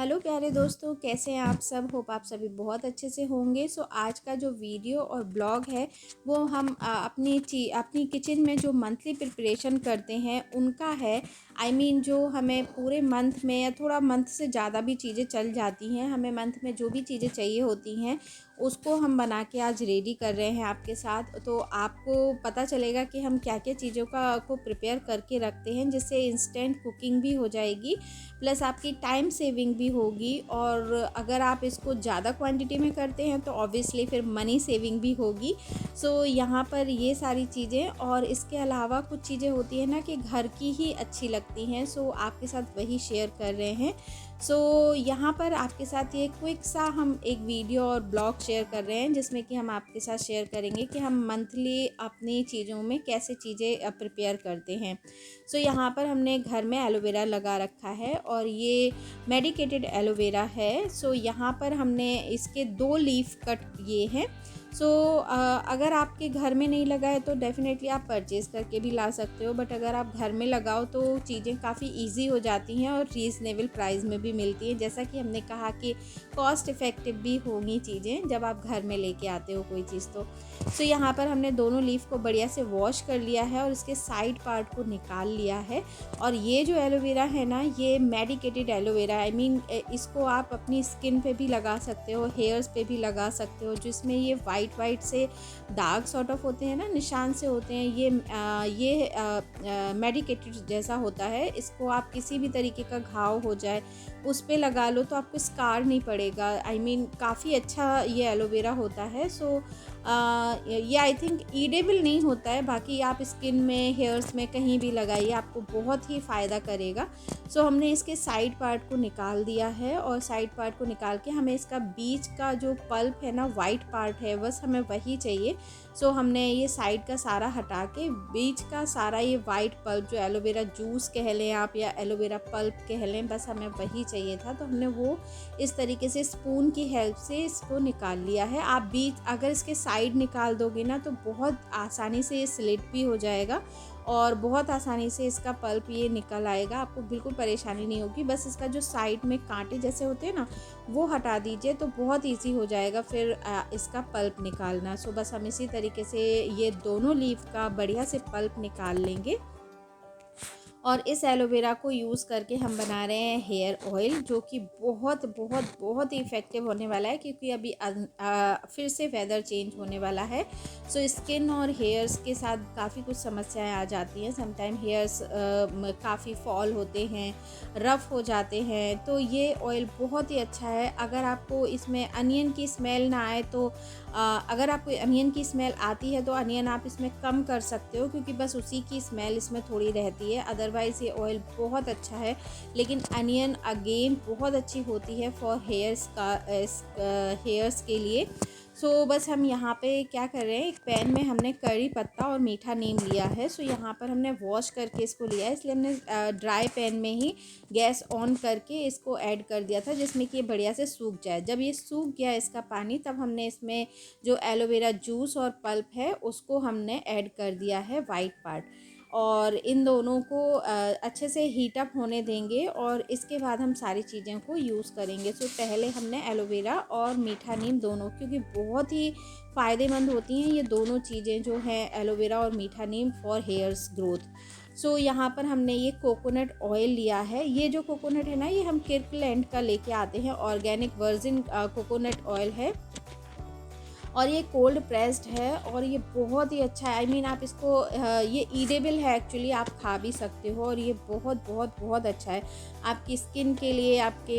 Hello प्यारे दोस्तों, कैसे हैं आप सब। होप आप सभी बहुत अच्छे से होंगे। सो आज का जो वीडियो और ब्लॉग है वो हम अपनी किचन में जो मंथली प्रिपरेशन करते हैं उनका है। जो हमें पूरे मंथ में या थोड़ा मंथ से ज़्यादा भी चीज़ें चल जाती हैं, हमें मंथ में जो भी चीज़ें चाहिए होती हैं उसको हम बना के आज रेडी कर रहे हैं आपके साथ। तो आपको पता चलेगा कि हम क्या क्या चीज़ों को प्रिपेयर करके रखते हैं, जिससे इंस्टेंट कुकिंग भी हो जाएगी, प्लस आपकी टाइम सेविंग भी होगी। और अगर आप इसको ज़्यादा क्वांटिटी में करते हैं तो ऑब्वियसली फिर मनी सेविंग भी होगी। सो यहाँ पर ये सारी चीज़ें और इसके अलावा कुछ चीज़ें होती हैं ना कि घर की ही अच्छी लगती हैं, सो आपके साथ वही शेयर कर रहे हैं। सो यहाँ पर आपके साथ ये क्विक सा हम एक वीडियो और ब्लॉग शेयर कर रहे हैं, जिसमें कि हम आपके साथ शेयर करेंगे कि हम मंथली अपनी चीज़ों में कैसे चीज़ें प्रिपेयर करते हैं। सो यहाँ पर हमने घर में एलोवेरा लगा रखा है और ये मेडिकेटेड एलोवेरा है। सो यहाँ पर हमने इसके 2 लीफ कट किए हैं। सो अगर आपके घर में नहीं लगा है तो डेफ़िनेटली आप परचेज़ करके भी ला सकते हो, बट अगर आप घर में लगाओ तो चीज़ें काफ़ी इजी हो जाती हैं और रीज़नेबल प्राइस में भी मिलती हैं। जैसा कि हमने कहा कि कॉस्ट इफ़ेक्टिव भी होंगी चीज़ें जब आप घर में लेके आते हो कोई चीज़ तो। सो यहाँ पर हमने दोनों लीफ को बढ़िया से वॉश कर लिया है और इसके साइड पार्ट को निकाल लिया है। और ये जो एलोवेरा है ना, ये मेडिकेटेड एलोवेरा इसको आप अपनी स्किन पे भी लगा सकते हो, हेयर्स पे भी लगा सकते हो। जिसमें ये वाइट से दाग सॉर्ट ऑफ होते हैं ना, निशान से होते हैं, ये मेडिकेटेड जैसा होता है। इसको आप किसी भी तरीके का घाव हो जाए उस पे लगा लो तो आपको स्कार नहीं पड़ेगा। काफ़ी अच्छा ये एलोवेरा होता है। सो ये आई थिंक ईडेबल नहीं होता है, बाकी आप स्किन में, हेयर्स में कहीं भी लगाइए, आपको बहुत ही फ़ायदा करेगा। सो हमने इसके साइड पार्ट को निकाल दिया है और साइड पार्ट को निकाल के हमें इसका बीच का जो पल्प है ना, वाइट पार्ट है, बस हमें वही चाहिए। सो हमने ये साइड का सारा हटा के बीच का सारा ये वाइट पल्प, जो एलोवेरा जूस कह लें आप या एलोवेरा पल्प कह लें, बस हमें वही चाहिए था। तो हमने वो इस तरीके से स्पून की हेल्प से इसको निकाल लिया है। आप बीच अगर इसके साइड निकाल दोगे ना तो बहुत आसानी से ये स्लिट भी हो जाएगा और बहुत आसानी से इसका पल्प ये निकल आएगा, आपको बिल्कुल परेशानी नहीं होगी। बस इसका जो साइड में कांटे जैसे होते हैं ना, वो हटा दीजिए तो बहुत इजी हो जाएगा फिर इसका पल्प निकालना। सो बस हम इसी तरीके से ये दोनों लीफ का बढ़िया से पल्प निकाल लेंगे। और इस एलोवेरा को यूज़ करके हम बना रहे हैं हेयर ऑयल, जो कि बहुत बहुत बहुत ही इफ़ेक्टिव होने वाला है, क्योंकि अभी फिर से वेदर चेंज होने वाला है। सो स्किन और हेयर्स के साथ काफ़ी कुछ समस्याएं आ जाती हैं। समटाइम हेयर्स काफ़ी फॉल होते हैं, रफ़ हो जाते हैं, तो ये ऑयल बहुत ही अच्छा है। अगर आपको इसमें अनियन की स्मेल ना आए तो अगर आपको अनियन की स्मेल आती है तो अनियन आप इसमें कम कर सकते हो, क्योंकि बस उसी की स्मेल इसमें थोड़ी रहती है। अदरवाइज़ ये ऑयल बहुत अच्छा है, लेकिन अनियन अगेन बहुत अच्छी होती है फॉर हेयर्स के लिए। सो बस हम यहाँ पे क्या कर रहे हैं, एक पैन में हमने करी पत्ता और मीठा नीम लिया है। सो यहाँ पर हमने वॉश करके इसको लिया है, इसलिए हमने ड्राई पैन में ही गैस ऑन करके इसको ऐड कर दिया था, जिसमें कि ये बढ़िया से सूख जाए। जब ये सूख गया इसका पानी, तब हमने इसमें जो एलोवेरा जूस और पल्प है उसको हमने ऐड कर दिया है, वाइट पार्ट। और इन दोनों को अच्छे से हीट अप होने देंगे और इसके बाद हम सारी चीज़ों को यूज़ करेंगे। सो पहले हमने एलोवेरा और मीठा नीम दोनों, क्योंकि बहुत ही फ़ायदेमंद होती हैं ये दोनों चीज़ें जो हैं, एलोवेरा और मीठा नीम, फॉर हेयर्स ग्रोथ। सो यहाँ पर हमने ये कोकोनट ऑयल लिया है। ये जो कोकोनट है ना, ये हम किर्कलैंड का लेके आते हैं, ऑर्गेनिक वर्जिन कोकोनट ऑयल है और ये कोल्ड प्रेस्ड है और ये बहुत ही अच्छा है। आप इसको ये ईडेबल है एक्चुअली, आप खा भी सकते हो और ये बहुत बहुत बहुत अच्छा है आपकी स्किन के लिए, आपके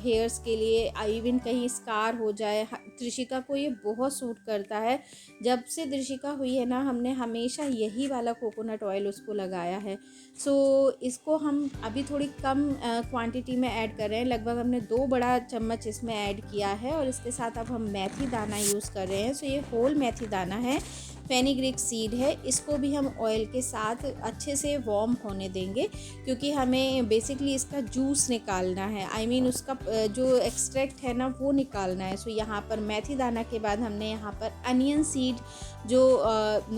हेयर्स के लिए। इवन कहीं स्कार हो जाए, त्रिशिका को ये बहुत सूट करता है। जब से त्रिशिका हुई है ना, हमने हमेशा यही वाला कोकोनट ऑयल उसको लगाया है। सो इसको हम अभी थोड़ी कम क्वांटिटी में ऐड कर रहे हैं, लगभग हमने 2 बड़ा चम्मच इसमें ऐड किया है। और इसके साथ अब हम मेथी दाना यूज़ कर रहे हैं। सो ये होल मेथी दाना है, फेनिग्रीक सीड है। इसको भी हम ऑयल के साथ अच्छे से वार्म होने देंगे, क्योंकि हमें बेसिकली इसका जूस निकालना है। उसका जो एक्सट्रैक्ट है ना, वो निकालना है। सो यहाँ पर मेथी दाना के बाद हमने यहाँ पर अनियन सीड जो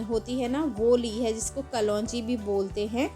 होती है ना, वो ली है, जिसको कलौंजी भी बोलते हैं।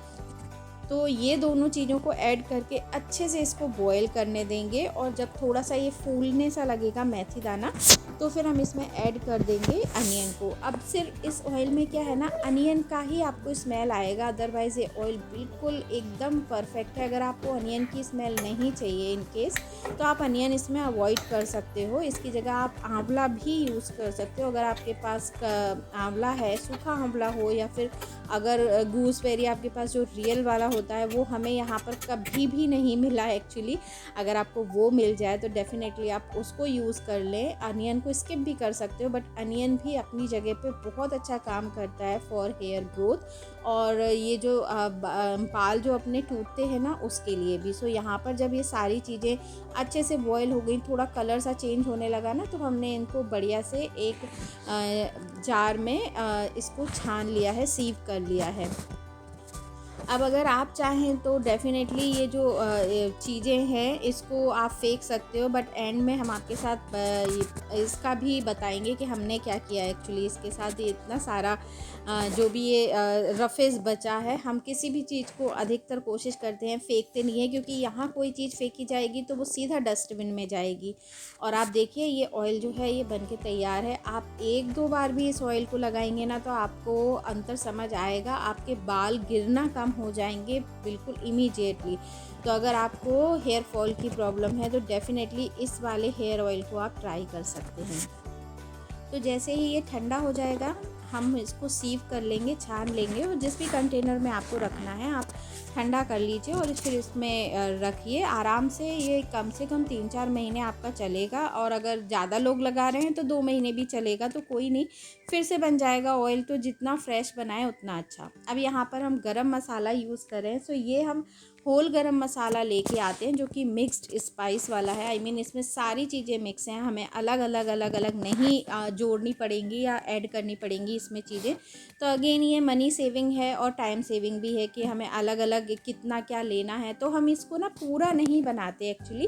तो ये दोनों चीज़ों को ऐड करके अच्छे से इसको बॉईल करने देंगे, और जब थोड़ा सा ये फूलने सा लगेगा मेथी दाना, तो फिर हम इसमें ऐड कर देंगे अनियन को। अब सिर्फ इस ऑयल में क्या है ना, अनियन का ही आपको स्मेल आएगा, अदरवाइज़ ये ऑयल बिल्कुल एकदम परफेक्ट है। अगर आपको अनियन की स्मेल नहीं चाहिए इन केस, तो आप अनियन इसमें अवॉइड कर सकते हो। इसकी जगह आप आंवला भी यूज़ कर सकते हो, अगर आपके पास आंवला है, सूखा आंवला हो, या फिर अगर गूसबेरी आपके पास जो रियल वाला होता है, वो हमें यहाँ पर कभी भी नहीं मिला एक्चुअली। अगर आपको वो मिल जाए तो डेफ़िनेटली आप उसको यूज़ कर लें। अनियन को स्किप भी कर सकते हो, बट अनियन भी अपनी जगह पे बहुत अच्छा काम करता है फॉर हेयर ग्रोथ, और ये जो बाल जो अपने टूटते हैं ना, उसके लिए भी। सो यहाँ पर जब ये सारी चीज़ें अच्छे से बॉयल हो गई, थोड़ा कलर सा चेंज होने लगा ना, तो हमने इनको बढ़िया से एक जार में इसको छान लिया है, सीव कर लिया है। अब अगर आप चाहें तो डेफ़िनेटली ये जो चीज़ें हैं इसको आप फेंक सकते हो, बट एंड में हम आपके साथ इसका भी बताएंगे कि हमने क्या किया एक्चुअली इसके साथ। ये इतना सारा जो भी ये रफेज बचा है, हम किसी भी चीज़ को अधिकतर कोशिश करते हैं फेंकते नहीं है, क्योंकि यहाँ कोई चीज़ फेंकी जाएगी तो वो सीधा डस्टबिन में जाएगी। और आप देखिए ये ऑयल जो है ये बनके तैयार है। आप 1-2 बार भी इस ऑयल को लगाएंगे ना, तो आपको अंतर समझ आएगा, आपके बाल गिरना कम हो जाएंगे बिल्कुल इमीडिएटली। तो अगर आपको हेयर फॉल की प्रॉब्लम है तो डेफ़िनेटली इस वाले हेयर ऑयल को आप ट्राई कर सकते हैं। तो जैसे ही ये ठंडा हो जाएगा, हम इसको सीव कर लेंगे, छान लेंगे, और जिस भी कंटेनर में आपको रखना है आप ठंडा कर लीजिए, और फिर इसमें रखिए आराम से। ये कम से कम 3-4 महीने आपका चलेगा, और अगर ज़्यादा लोग लगा रहे हैं तो 2 महीने भी चलेगा, तो कोई नहीं, फिर से बन जाएगा ऑयल। तो जितना फ्रेश बनाए उतना अच्छा। अब यहाँ पर हम गरम मसाला यूज़ कर रहे हैं, सो ये हम होल गरम मसाला लेके आते हैं, जो कि मिक्स्ड स्पाइस वाला है। आई मीन इसमें सारी चीज़ें मिक्स हैं, हमें अलग अलग नहीं जोड़नी पड़ेंगी या ऐड करनी पड़ेंगी इसमें चीज़ें। तो अगेन ये मनी सेविंग है और टाइम सेविंग भी है कि हमें अलग अलग कितना क्या लेना है। तो हम इसको ना पूरा नहीं बनाते एक्चुअली,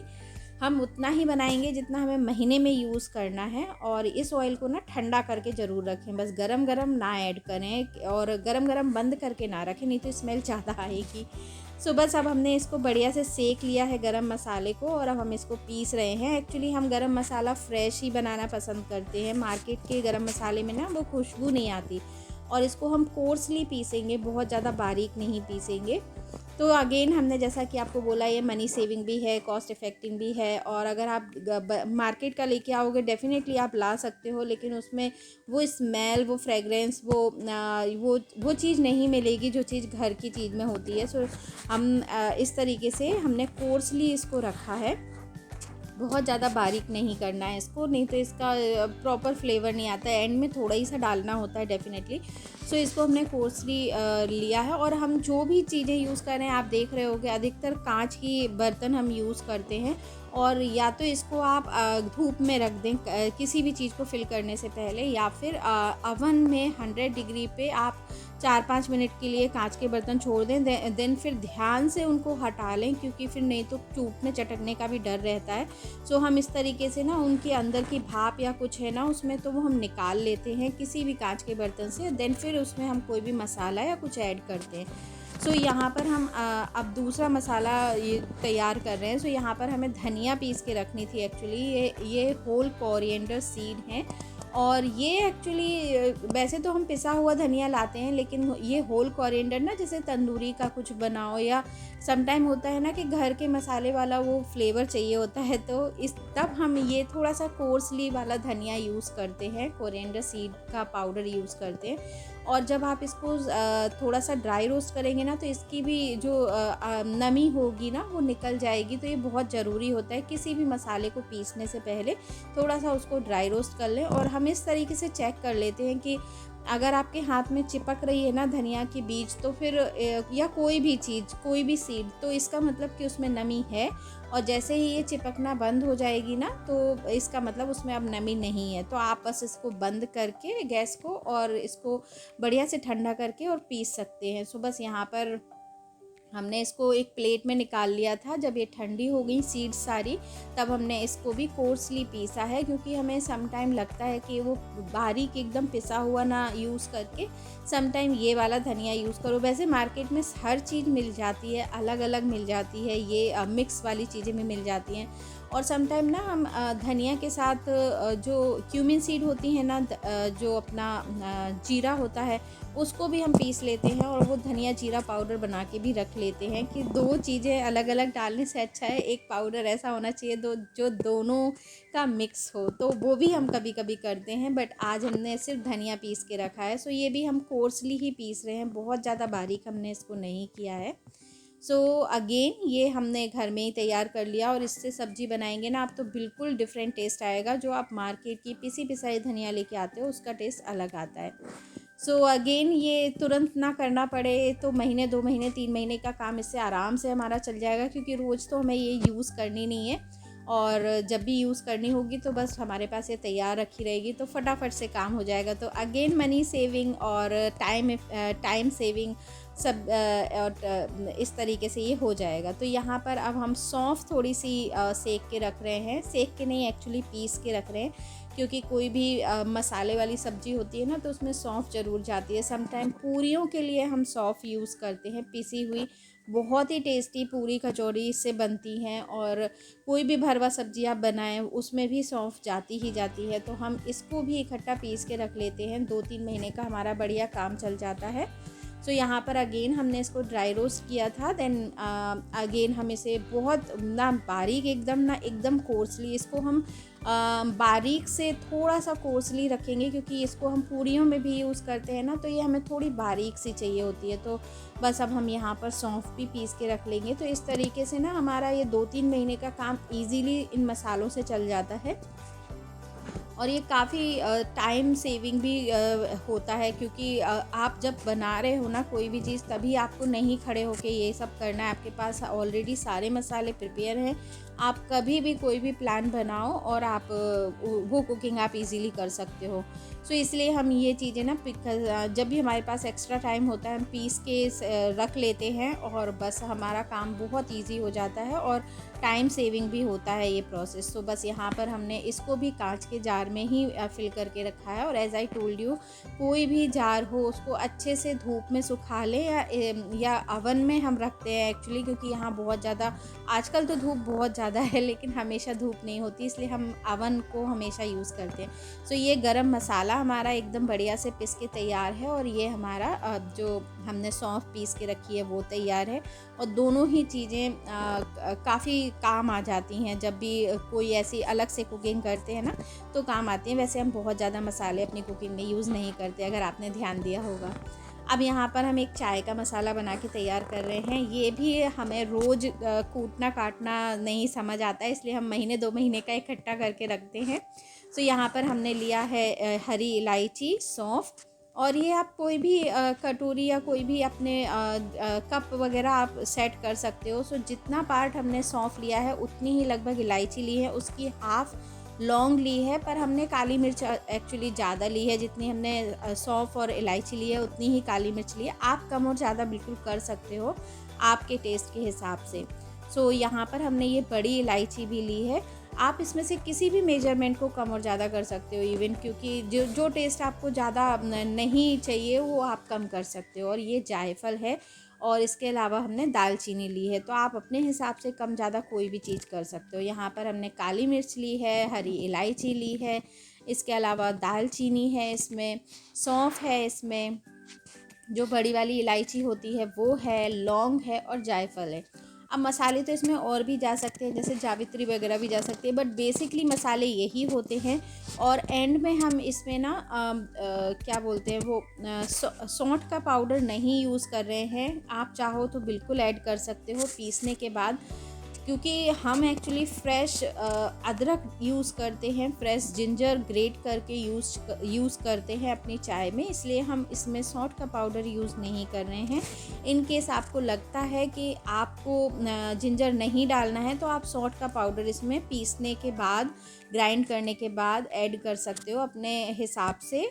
हम उतना ही बनाएंगे जितना हमें महीने में यूज़ करना है। और इस ऑयल को ना ठंडा करके ज़रूर रखें, बस गरम गरम ना ऐड करें, और गरम गरम बंद करके ना रखें, नहीं तो स्मेल ज़्यादा आएगी। सो बस अब हमने इसको बढ़िया से सेक लिया है गरम मसाले को, और अब हम इसको पीस रहे हैं। एक्चुअली हम गरम मसाला फ्रेश ही बनाना पसंद करते हैं, मार्केट के गरम मसाले में ना वो खुशबू नहीं आती, और इसको हम कोर्सली पीसेंगे, बहुत ज़्यादा बारीक नहीं पीसेंगे। तो अगेन हमने जैसा कि आपको बोला, ये मनी सेविंग भी है, कॉस्ट इफ़ेक्टिव भी है। और अगर आप मार्केट का लेके आओगे डेफ़िनेटली आप ला सकते हो, लेकिन उसमें वो स्मेल, वो फ्रेगरेंस, वो चीज़ नहीं मिलेगी जो चीज़ घर की चीज़ में होती है। सो हम इस तरीके से हमने कोर्सली इसको रखा है, बहुत ज़्यादा बारीक नहीं करना है इसको, नहीं तो इसका प्रॉपर फ्लेवर नहीं आता है। एंड में थोड़ा ही सा डालना होता है डेफ़िनेटली। सो इसको हमने कोर्सली लिया है। और हम जो भी चीज़ें यूज़ कर रहे हैं, आप देख रहे होगे अधिकतर कांच की बर्तन हम यूज़ करते हैं, और या तो इसको आप धूप में रख दें किसी भी चीज़ को फिल करने से पहले, या फिर अवन में 100 डिग्री पे आप 4-5 मिनट के लिए कांच के बर्तन छोड़ दें, देन फिर ध्यान से उनको हटा लें, क्योंकि फिर नहीं तो टूटने चटकने का भी डर रहता है। सो हम इस तरीके से ना उनके अंदर की भाप या कुछ है ना उसमें, तो वो हम निकाल लेते हैं किसी भी कांच के बर्तन से, देन फिर उसमें हम कोई भी मसाला या कुछ ऐड करते हैं। सो यहाँ पर हम अब दूसरा मसाला ये तैयार कर रहे हैं। सो यहाँ पर हमें धनिया पीस के रखनी थी एक्चुअली, ये होल कोरिएंडर सीड हैं, और ये एक्चुअली वैसे तो हम पिसा हुआ धनिया लाते हैं, लेकिन ये होल कोरिएंडर ना, जैसे तंदूरी का कुछ बनाओ, या समटाइम होता है ना कि घर के मसाले वाला वो फ्लेवर चाहिए होता है, तो तब हम ये थोड़ा सा कोर्सली वाला धनिया यूज़ करते हैं, कोरिएंडर सीड का पाउडर यूज़ करते हैं। और जब आप इसको थोड़ा सा ड्राई रोस्ट करेंगे ना, तो इसकी भी जो नमी होगी ना वो निकल जाएगी। तो ये बहुत ज़रूरी होता है किसी भी मसाले को पीसने से पहले थोड़ा सा उसको ड्राई रोस्ट कर लें। और हम इस तरीके से चेक कर लेते हैं कि अगर आपके हाथ में चिपक रही है ना धनिया की बीज, तो फिर या कोई भी चीज़, कोई भी सीड, तो इसका मतलब कि उसमें नमी है। और जैसे ही ये चिपकना बंद हो जाएगी ना, तो इसका मतलब उसमें अब नमी नहीं है। तो आप बस इसको बंद करके गैस को, और इसको बढ़िया से ठंडा करके और पीस सकते हैं। सो बस यहाँ पर हमने इसको एक प्लेट में निकाल लिया था। जब ये ठंडी हो गई सीड्स सारी, तब हमने इसको भी कोर्सली पीसा है, क्योंकि हमें सम टाइम लगता है कि वो बारीक एकदम पिसा हुआ ना यूज़ करके सम टाइम ये वाला धनिया यूज़ करो। वैसे मार्केट में हर चीज़ मिल जाती है, अलग अलग मिल जाती है, ये मिक्स वाली चीज़ें भी मिल जाती हैं। और सम टाइम ना हम धनिया के साथ जो क्यूमिन सीड होती हैं ना, जो अपना जीरा होता है, उसको भी हम पीस लेते हैं और वो धनिया जीरा पाउडर बना के भी रख लेते हैं कि दो चीज़ें अलग अलग डालने से अच्छा है एक पाउडर ऐसा होना चाहिए जो दोनों का मिक्स हो। तो वो भी हम कभी कभी करते हैं, बट आज हमने सिर्फ धनिया पीस के रखा है। सो ये भी हम कोर्सली ही पीस रहे हैं, बहुत ज़्यादा बारीक हमने इसको नहीं किया है। सो अगेन ये हमने घर में ही तैयार कर लिया और इससे सब्ज़ी बनाएंगे ना आप, तो बिल्कुल डिफरेंट टेस्ट आएगा। जो आप मार्केट की पिसी पिसाई धनिया लेके आते हो उसका टेस्ट अलग आता है। सो अगेन ये तुरंत ना करना पड़े, तो महीने 2 महीने 3 महीने का काम इससे आराम से हमारा चल जाएगा, क्योंकि रोज़ तो हमें ये यूज़ करनी नहीं है। और जब भी यूज़ करनी होगी तो बस हमारे पास ये तैयार रखी रहेगी, तो फटाफट से काम हो जाएगा। तो अगेन मनी सेविंग और टाइम सेविंग सब और इस तरीके से ये हो जाएगा। तो यहाँ पर अब हम सौंफ थोड़ी सी सेक के रख रहे हैं, सेक के नहीं एक्चुअली पीस के रख रहे हैं, क्योंकि कोई भी मसाले वाली सब्ज़ी होती है ना, तो उसमें सौंफ ज़रूर जाती है। सम टाइम पूरियों के लिए हम सौंफ यूज़ करते हैं पिसी हुई, बहुत ही टेस्टी पूरी कचौड़ी इससे बनती हैं। और कोई भी भरवा सब्ज़ी आप बनाएं उसमें भी सौंफ जाती ही जाती है, तो हम इसको भी इकट्ठा पीस के रख लेते हैं। 2-3 महीने का हमारा बढ़िया काम चल जाता है। सो यहाँ पर अगेन हमने इसको ड्राई रोस्ट किया था। देन अगेन हम इसे बहुत ना बारीक ना एकदम कोर्सली, इसको हम बारीक से थोड़ा सा कोर्सली रखेंगे, क्योंकि इसको हम पूरियों में भी यूज़ करते हैं ना, तो ये हमें थोड़ी बारीक सी चाहिए होती है। तो बस अब हम यहाँ पर सौंफ भी पीस के रख लेंगे। तो इस तरीके से ना हमारा ये 2-3 महीने का काम ईज़िली इन मसालों से चल जाता है। और ये काफ़ी टाइम सेविंग भी होता है, क्योंकि आप जब बना रहे हो ना कोई भी चीज़, तभी आपको नहीं खड़े होके ये सब करना है। आपके पास ऑलरेडी सारे मसाले प्रिपेयर हैं, आप कभी भी कोई भी प्लान बनाओ और आप वो कुकिंग आप इजीली कर सकते हो। सो इसलिए हम ये चीज़ें ना जब भी हमारे पास एक्स्ट्रा टाइम होता है हम पीस के रख लेते हैं, और बस हमारा काम बहुत ईजी हो जाता है और टाइम सेविंग भी होता है ये प्रोसेस। तो बस यहाँ पर हमने इसको भी कांच के जार में ही फिल करके रखा है। और एज आई टोल्ड यू, कोई भी जार हो उसको अच्छे से धूप में सुखा लें, या अवन में हम रखते हैं एक्चुअली, क्योंकि यहाँ बहुत ज़्यादा आजकल तो धूप बहुत ज़्यादा है, लेकिन हमेशा धूप नहीं होती, इसलिए हम अवन को हमेशा यूज़ करते हैं। सो ये गरम मसाला हमारा एकदम बढ़िया से पिस के तैयार है, और ये हमारा जो हमने सौंफ पीस के रखी है वो तैयार है। और दोनों ही चीज़ें काफ़ी काम आ जाती हैं, जब भी कोई ऐसी अलग से कुकिंग करते हैं ना तो काम आती हैं। वैसे हम बहुत ज़्यादा मसाले अपनी कुकिंग में यूज़ नहीं करते, अगर आपने ध्यान दिया होगा। अब यहाँ पर हम एक चाय का मसाला बना के तैयार कर रहे हैं। ये भी हमें रोज़ कूटना काटना नहीं समझ आता है, इसलिए हम महीने 2 महीने का इकट्ठा करके रखते हैं। सो यहाँ पर हमने लिया है हरी इलायची, सौंफ, और ये आप कोई भी कटोरी या कोई भी अपने कप वगैरह आप सेट कर सकते हो। सो जितना पार्ट हमने सौंफ लिया है उतनी ही लगभग इलायची ली है, उसकी हाफ़ लौंग ली है, पर हमने काली मिर्च एक्चुअली ज़्यादा ली है। जितनी हमने सौंफ और इलायची ली है उतनी ही काली मिर्च ली है। आप कम और ज़्यादा बिल्कुल कर सकते हो आपके टेस्ट के हिसाब से। सो यहाँ पर हमने ये बड़ी इलायची भी ली है। आप इसमें से किसी भी मेजरमेंट को कम और ज़्यादा कर सकते हो इवन, क्योंकि जो टेस्ट आपको ज़्यादा नहीं चाहिए वो आप कम कर सकते हो। और ये जायफल है, और इसके अलावा हमने दालचीनी ली है, तो आप अपने हिसाब से कम ज़्यादा कोई भी चीज़ कर सकते हो। यहाँ पर हमने काली मिर्च ली है, हरी इलायची ली है, इसके अलावा दालचीनी है, इसमें सौंफ है, इसमें जो बड़ी वाली इलायची होती है वो है, लौंग है और जायफल है। अब मसाले तो इसमें और भी जा सकते हैं, जैसे जावित्री वगैरह भी जा सकते हैं, बट बेसिकली मसाले यही होते हैं। और एंड में हम इसमें ना क्या बोलते हैं वो सौंठ का पाउडर नहीं यूज़ कर रहे हैं। आप चाहो तो बिल्कुल ऐड कर सकते हो पीसने के बाद, क्योंकि हम एक्चुअली फ्रेश अदरक यूज़ करते हैं, फ्रेश जिंजर ग्रेट करके यूज़ करते हैं अपनी चाय में, इसलिए हम इसमें सौंठ का पाउडर यूज़ नहीं कर रहे हैं। इन केस आपको लगता है कि आपको जिंजर नहीं डालना है, तो आप सौंठ का पाउडर इसमें पीसने के बाद, ग्राइंड करने के बाद ऐड कर सकते हो अपने हिसाब से।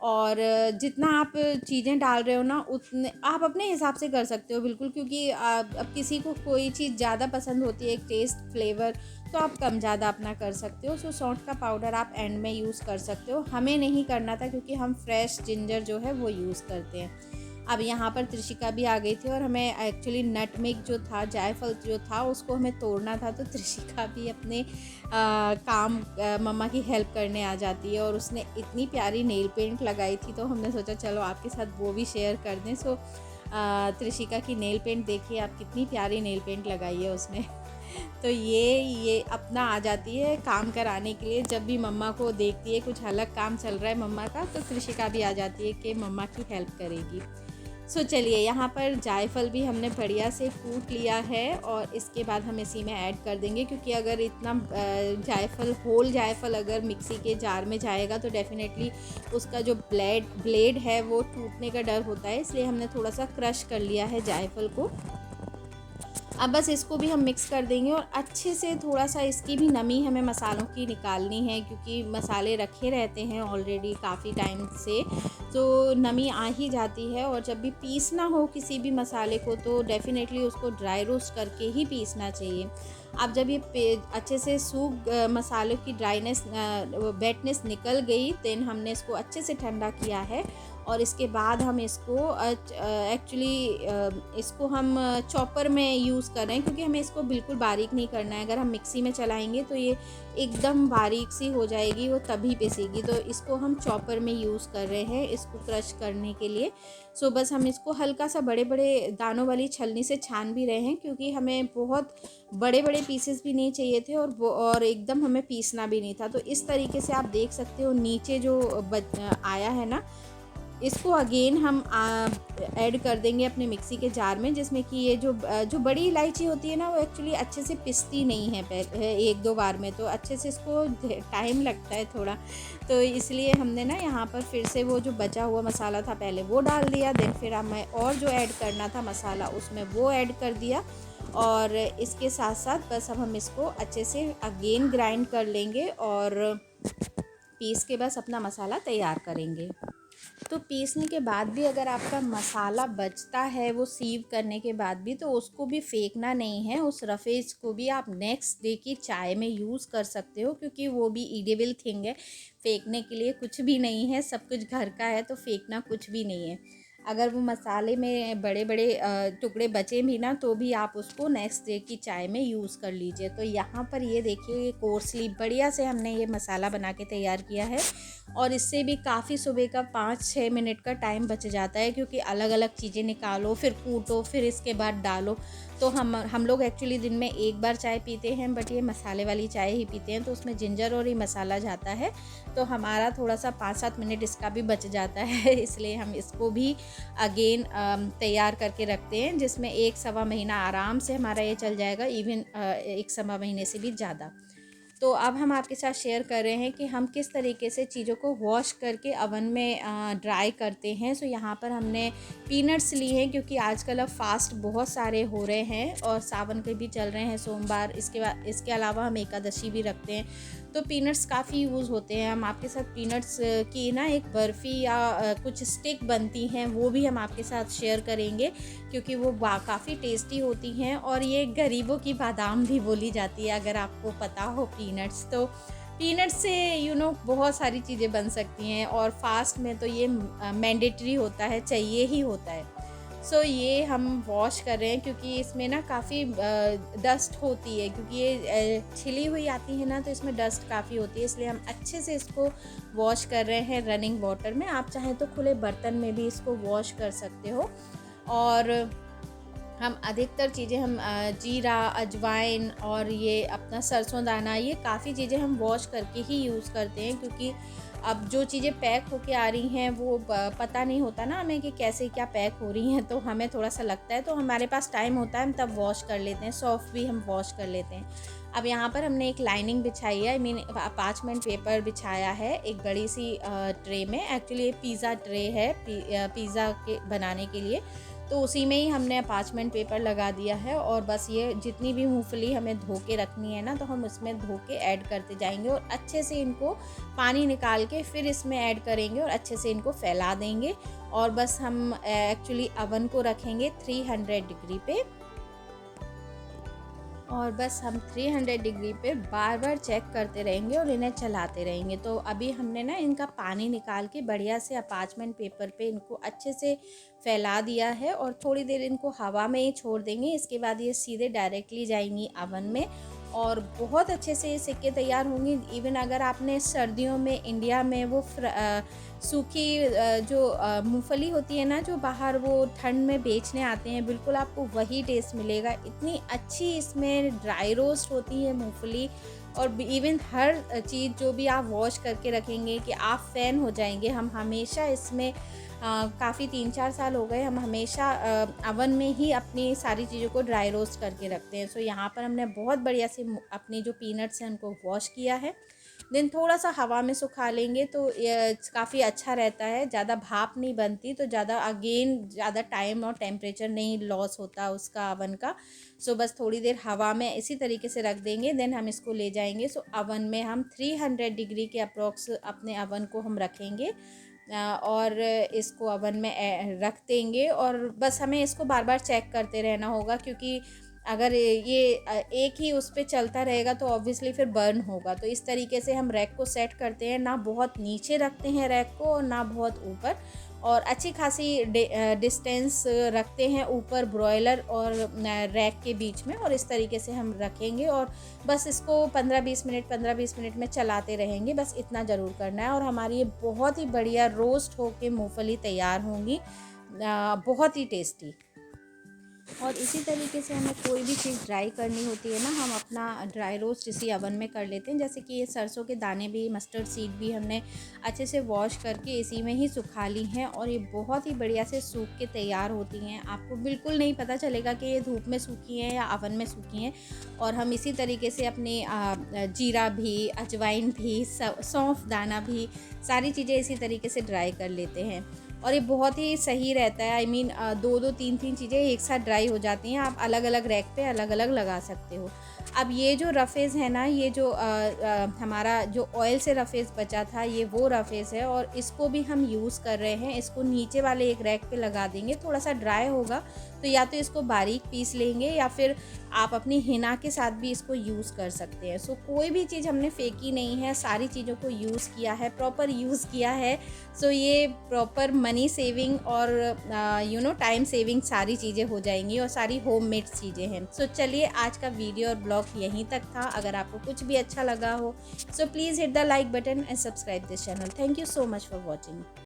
और जितना आप चीज़ें डाल रहे हो ना उतने आप अपने हिसाब से कर सकते हो बिल्कुल, क्योंकि अब किसी को कोई चीज़ ज़्यादा पसंद होती है, एक टेस्ट फ्लेवर, तो आप कम ज़्यादा अपना कर सकते हो। सो सौंठ का पाउडर आप एंड में यूज़ कर सकते हो, हमें नहीं करना था क्योंकि हम फ्रेश जिंजर जो है वो यूज़ करते हैं। अब यहाँ पर त्रिशिका भी आ गई थी और हमें एक्चुअली नटमेग जो था, जायफल जो था, उसको हमें तोड़ना था। तो त्रिशिका भी अपने काम मम्मा की हेल्प करने आ जाती है और उसने इतनी प्यारी नेल पेंट लगाई थी, तो हमने सोचा चलो आपके साथ वो भी शेयर कर दें। सो त्रिशिका की नेल पेंट देखिए आप, कितनी प्यारी नेल पेंट लगाई है उसने। तो ये अपना आ जाती है काम कराने के लिए, जब भी मम्मा को देखती है कुछ अलग काम चल रहा है मम्मा का, तो त्रिशिका भी आ जाती है कि मम्मा की हेल्प करेगी। सो चलिए, यहाँ पर जायफल भी हमने बढ़िया से कूट लिया है और इसके बाद हम इसी में ऐड कर देंगे, क्योंकि अगर इतना जायफल, होल जायफल अगर मिक्सी के जार में जाएगा तो डेफ़िनेटली उसका जो ब्लेड है वो टूटने का डर होता है, इसलिए हमने थोड़ा सा क्रश कर लिया है जायफल को। अब बस इसको भी हम मिक्स कर देंगे और अच्छे से थोड़ा सा इसकी भी नमी हमें मसालों की निकालनी है, क्योंकि मसाले रखे रहते हैं ऑलरेडी काफ़ी टाइम से, तो नमी आ ही जाती है। और जब भी पीसना हो किसी भी मसाले को तो डेफ़िनेटली उसको ड्राई रोस्ट करके ही पीसना चाहिए। अब जब ये अच्छे से सूख मसालों की ड्राइनेस वेटनेस निकल गई, देन हमने इसको अच्छे से ठंडा किया है और इसके बाद हम इसको एक्चुअली इसको हम चॉपर में यूज़ कर रहे हैं, क्योंकि हमें इसको बिल्कुल बारीक नहीं करना है। अगर हम मिक्सी में चलाएंगे तो ये एकदम बारीक सी हो जाएगी, वो तभी पिसेगी, तो इसको हम चॉपर में यूज़ कर रहे हैं इसको क्रश करने के लिए। सो बस हम इसको हल्का सा बड़े बड़े दानों वाली छलनी से छान भी रहे हैं, क्योंकि हमें बहुत बड़े बड़े पीसेस भी नहीं चाहिए थे और एकदम हमें पीसना भी नहीं था। तो इस तरीके से आप देख सकते हो नीचे जो आया है ना, इसको अगेन हम ऐड कर देंगे अपने मिक्सी के जार में, जिसमें कि ये जो बड़ी इलायची होती है ना, वो एक्चुअली अच्छे से पिसती नहीं है एक दो बार में, तो अच्छे से इसको टाइम लगता है थोड़ा, तो इसलिए हमने ना यहाँ पर फिर से वो जो बचा हुआ मसाला था पहले वो डाल दिया, देन फिर हमें और जो ऐड करना था मसाला उसमें वो ऐड कर दिया, और इसके साथ साथ बस अब हम इसको अच्छे से अगेन ग्राइंड कर लेंगे और पीस के बस अपना मसाला तैयार करेंगे। तो पीसने के बाद भी अगर आपका मसाला बचता है वो सीव करने के बाद भी, तो उसको भी फेंकना नहीं है, उस रफेज को भी आप नेक्स्ट डे की चाय में यूज़ कर सकते हो, क्योंकि वो भी ईडेबल थिंग है, फेंकने के लिए कुछ भी नहीं है, सब कुछ घर का है, तो फेंकना कुछ भी नहीं है। अगर वो मसाले में बड़े बड़े टुकड़े बचे भी ना, तो भी आप उसको नेक्स्ट डे की चाय में यूज़ कर लीजिए। तो यहाँ पर ये देखिए, ये कोर्सली बढ़िया से हमने ये मसाला बना के तैयार किया है, और इससे भी काफ़ी सुबह का 5-6 मिनट का टाइम बच जाता है, क्योंकि अलग अलग चीज़ें निकालो, फिर कूटो, फिर इसके बाद डालो। तो हम लोग एक्चुअली दिन में एक बार चाय पीते हैं, बट ये मसाले वाली चाय ही पीते हैं, तो उसमें जिंजर और ये मसाला जाता है, तो हमारा थोड़ा सा 5-7 मिनट इसका भी बच जाता है, इसलिए हम इसको भी अगेन तैयार करके रखते हैं, जिसमें 1-1.25 महीना आराम से हमारा ये चल जाएगा, इवन 1-1.25 महीने से भी ज़्यादा। तो अब हम आपके साथ शेयर कर रहे हैं कि हम किस तरीके से चीज़ों को वॉश करके अवन में ड्राई करते हैं। सो यहाँ पर हमने पीनट्स लिए हैं, क्योंकि आजकल अब फास्ट बहुत सारे हो रहे हैं और सावन के भी चल रहे हैं सोमवार, इसके अलावा हम एकादशी भी रखते हैं, तो पीनट्स काफ़ी यूज़ होते हैं। हम आपके साथ पीनट्स की ना एक बर्फ़ी या कुछ स्टिक बनती हैं, वो भी हम आपके साथ शेयर करेंगे, क्योंकि वो काफ़ी टेस्टी होती हैं, और ये गरीबों की बादाम भी बोली जाती है, अगर आपको पता हो पीनट्स। तो पीनट्स से बहुत सारी चीज़ें बन सकती हैं, और फास्ट में तो ये मैंडेटरी होता है, चाहिए ही होता है। सो ये हम वॉश कर रहे हैं, क्योंकि इसमें ना काफ़ी डस्ट होती है, क्योंकि ये छिली हुई आती है ना, तो इसमें डस्ट काफ़ी होती है, इसलिए हम अच्छे से इसको वॉश कर रहे हैं रनिंग वाटर में। आप चाहें तो खुले बर्तन में भी इसको वॉश कर सकते हो। और हम अधिकतर चीज़ें हम जीरा, अजवाइन और ये अपना सरसों दाना, ये काफ़ी चीज़ें हम वॉश करके ही यूज़ करते हैं, क्योंकि अब जो चीज़ें पैक होके आ रही हैं वो पता नहीं होता ना हमें कि कैसे क्या पैक हो रही हैं, तो हमें थोड़ा सा लगता है, तो हमारे पास टाइम होता है हम तब वॉश कर लेते हैं, सॉफ्ट भी हम वॉश कर लेते हैं। अब यहाँ पर हमने एक लाइनिंग बिछाई है, पार्चमेंट पेपर बिछाया है एक बड़ी सी ट्रे में। एक्चुअली ये पिज़्ज़ा ट्रे है, पिज़्ज़ा के बनाने के लिए, तो तो उसी में ही हमने पार्चमेंट पेपर लगा दिया है। और बस ये जितनी भी मूंगफली हमें धो के रखनी है ना, तो हम उसमें धो के ऐड करते जाएंगे और अच्छे से इनको पानी निकाल के फिर इसमें ऐड करेंगे और अच्छे से इनको फैला देंगे। और बस हम एक्चुअली अवन को रखेंगे 300 डिग्री पे, और बस हम 300 डिग्री पे बार बार चेक करते रहेंगे और इन्हें चलाते रहेंगे। तो अभी हमने ना इनका पानी निकाल के बढ़िया से पार्चमेंट पेपर पे इनको अच्छे से फैला दिया है और थोड़ी देर इनको हवा में ही छोड़ देंगे। इसके बाद ये सीधे डायरेक्टली जाएंगी अवन में और बहुत अच्छे से ये सिक्के तैयार होंगी। इवन अगर आपने सर्दियों में इंडिया में वो सूखी जो मूंगफली होती है ना, जो बाहर वो ठंड में बेचने आते हैं, बिल्कुल आपको वही टेस्ट मिलेगा। इतनी अच्छी इसमें ड्राई रोस्ट होती है मूंगफली। और इवन हर चीज़ जो भी आप वॉश करके रखेंगे कि आप फ़ैन हो जाएंगे। हम हमेशा इसमें काफ़ी 3-4 साल हो गए, हम हमेशा अवन में ही अपनी सारी चीज़ों को ड्राई रोस्ट करके रखते हैं। सो यहाँ पर हमने बहुत बढ़िया से अपनी जो पीनट्स हैं उनको वॉश किया है। देन थोड़ा सा हवा में सुखा लेंगे तो काफ़ी अच्छा रहता है, ज़्यादा भाप नहीं बनती, तो ज़्यादा टाइम और टेम्परेचर नहीं लॉस होता उसका अवन का। सो बस थोड़ी देर हवा में इसी तरीके से रख देंगे। देन हम इसको ले जाएंगे। सो अवन में हम 300 डिग्री के अप्रॉक्स अपने अवन को हम रखेंगे और इसको अवन में रख देंगे। और बस हमें इसको बार बार चेक करते रहना होगा, क्योंकि अगर ये एक ही उस पर चलता रहेगा तो ऑब्वियसली फिर बर्न होगा। तो इस तरीके से हम रैक को सेट करते हैं, ना बहुत नीचे रखते हैं रैक को और ना बहुत ऊपर, और अच्छी खासी डिस्टेंस रखते हैं ऊपर ब्रॉयलर और रैक के बीच में। और इस तरीके से हम रखेंगे और बस इसको 15-20 मिनट में चलाते रहेंगे। बस इतना ज़रूर करना है और हमारी ये बहुत ही बढ़िया रोस्ट होके मूंगफली तैयार होंगी, बहुत ही टेस्टी। और इसी तरीके से हमें कोई भी चीज़ ड्राई करनी होती है ना, हम अपना ड्राई रोस्ट इसी अवन में कर लेते हैं। जैसे कि ये सरसों के दाने भी, मस्टर्ड सीड भी हमने अच्छे से वॉश करके इसी में ही सुखा ली हैं और ये बहुत ही बढ़िया से सूख के तैयार होती हैं। आपको बिल्कुल नहीं पता चलेगा कि ये धूप में सूखी हैं या अवन में सूखी हैं। और हम इसी तरीके से अपने जीरा भी, अजवाइन भी, सौंफ दाना भी, सारी चीज़ें इसी तरीके से ड्राई कर लेते हैं और ये बहुत ही सही रहता है। आई मीन 2-2, 3-3 चीज़ें एक साथ ड्राई हो जाती हैं। आप अलग अलग रैक पे अलग अलग लगा सकते हो। अब ये जो रफेज़ है ना, ये जो हमारा जो ऑयल से रफेज़ बचा था, ये वो रफेज़ है और इसको भी हम यूज़ कर रहे हैं। इसको नीचे वाले एक रैक पे लगा देंगे। थोड़ा सा ड्राई होगा तो या तो इसको बारीक पीस लेंगे या फिर आप अपनी हिना के साथ भी इसको यूज़ कर सकते हैं। सो कोई भी चीज़ हमने फेंकी नहीं है, सारी चीज़ों को यूज़ किया है, प्रॉपर यूज़ किया है। सो ये प्रॉपर मनी सेविंग और टाइम सेविंग सारी चीज़ें हो जाएंगी और सारी होममेड चीज़ें हैं। सो चलिए, आज का वीडियो और ब्लॉग यहीं तक था। अगर आपको कुछ भी अच्छा लगा हो so please hit the like button and subscribe this channel. Thank you so much for watching.